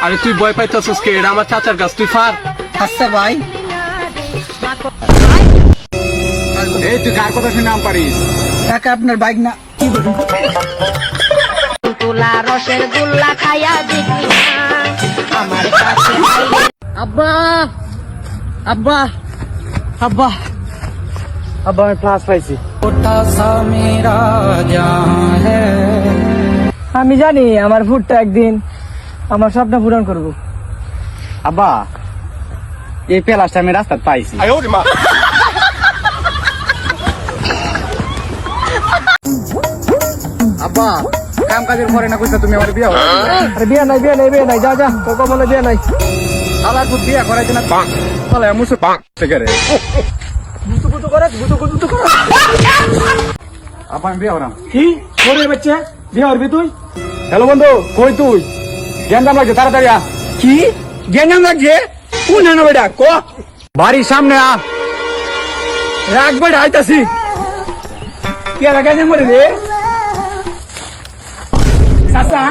আরে তুই ভয় পাইতেছিস কে? এটা আমার চাচার গাছ, তুই ফার। আচ্ছা ভাই, এই তুই কার কথা শুনে নাম পারিস? কাকা আপনার বাইক না। তুলা রসের গুল্লা খাইয়া দেখি আমার কাছে আব্বা আব্বা আব্বা আব্বা আমি ক্লাস পাইছি। আমি জানি আমার ফুটটা একদিন আমার স্বপ্ন পূরণ করব। আব্বা এই প্লাসটা আমি রাস্তা পাইছি। আব্বা কাম কাজের পরে না কইতা তুমি আমার বিয়ে হবে? আরে বিয়ে নাই বিয়ে নাই বিয়ে নাই, যা যা তোর কপালে বিয়ে নাই। আলার পুত বিয়ে করাইতে না বলে মুসু থেকে রে। গুতু করে গুতু করে। আব্বা আমি বিয়ে হলাম। কি করে বাচ্চা বিয়ে করবি তুই? হ্যালো বন্ধু, কই তুই? গেন্দাম লাগছে, তাড়াতাড়ি আ। কি গেঞ্জাম লাগছে? কোন হানো বেটা ক? বাড়ির সামনে আ। রাগ বেটা আইতাছি। কি আর গেঞ্জাম করে রে চাচা?